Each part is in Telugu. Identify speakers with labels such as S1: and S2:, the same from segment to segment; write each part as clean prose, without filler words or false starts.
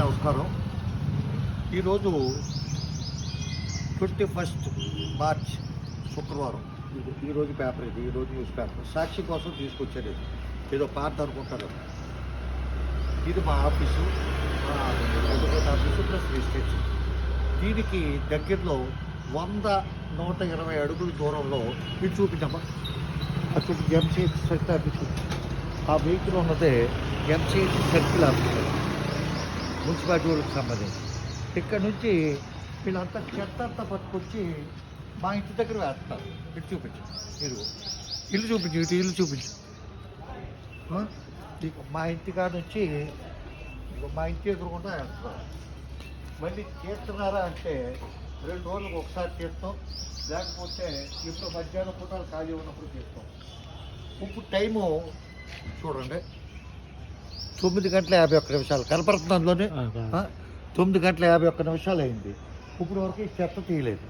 S1: నమస్కారం. ఈరోజు 21 మార్చ్ శుక్రవారం. ఈరోజు పేపర్ ఇది, ఈరోజు న్యూస్ పేపర్ సాక్షి కోసం తీసుకొచ్చారు. ఏదో పార్ట్ అనుకుంటారు. ఇది మా ఆఫీసు, ఆఫీసు ప్లస్ రిజిస్ట్రేషన్. దీనికి దగ్గరలో 100-120 అడుగుల దూరంలో ఇది చూపించమ్మా. అది చూపించి ఎంసీహెచ్ సర్కిల్ ఆఫీసు. ఆ వెహికల్ ఉన్నదే ఎంసీహెచ్ సర్కిల్ ఆఫీసు, మున్సిపాలిటీ వాళ్ళకి సంబంధించి. ఇక్కడ నుంచి వీళ్ళంతా చెత్త అంతా పట్టుకొచ్చి మా ఇంటి దగ్గర వేస్తారు. ఇటు చూపించు, ఇల్లు చూపించు, ఇల్లు చూపించు. మా ఇంటి కాడ నుంచి మా ఇంటి ఎదురుకుండా వేస్తారు. మళ్ళీ చేస్తున్నారా అంటే 2 రోజులకు ఒకసారి చేస్తాం, లేకపోతే ఇప్పుడు మధ్యాహ్నం పూటలు ఖాళీ ఉన్నప్పుడు చేస్తాం. ఇప్పుడు టైము చూడండి, 9:51 కనపడుతుంది. అందులోనే 9:51 అయింది. ఇప్పుడు వరకు ఈ చెత్త తీయలేదు.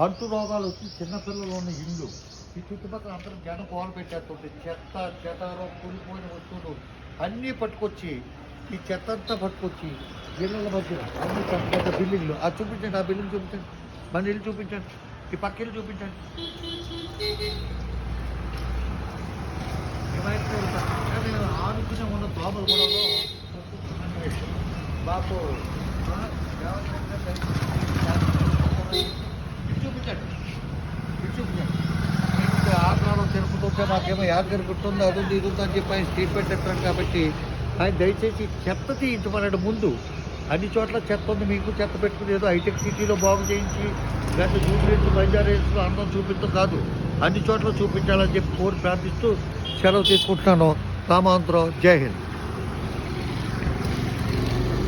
S1: అంటు రోగాలు వచ్చి చిన్నపిల్లలు ఉన్న ఇల్లు, ఈ చుట్టుపక్కల అందరూ జనం కోలు పెట్టేస్తుంటే చెత్త చెదారం కూలిపోయిన వస్తువులు అన్నీ పట్టుకొచ్చి, ఈ చెత్త అంతా పట్టుకొచ్చి ఇళ్ళ మధ్య అన్ని పెద్ద బిల్డింగ్లు. అది చూపించండి, ఆ బిల్డింగ్ చూపించండి, మన ఇల్లు చూపించండి, ఈ పక్క ఇల్లు చూపించండి. ఆనుకునే ఉన్న దోమలు కూడా మాకు చూపించండి, చూపించండి. ఆగ్రహం తిరుపుతుంటే మాకేమో యాదగిరి గుర్తుందో అది ఇది అని చెప్పి ఆయన స్టేట్మెంట్ ఎత్తాం. కాబట్టి ఆయన దయచేసి చెత్త తీయించమన్నాడు. ముందు అన్ని చోట్ల చెత్త ఉంది, మీకు చెత్త పెట్టుకుని ఏదో హైటెక్ సిటీలో బాగు చేయించి గంట జూబ్లీస్ బంజారాహిల్స్లో అందం చూపించడం కాదు, అన్ని చోట్ల చూపించాలని చెప్పి కోరి ప్రార్థిస్తూ సెలవు తీసుకుంటున్నాను. రామాంతరావు, జై హింద్.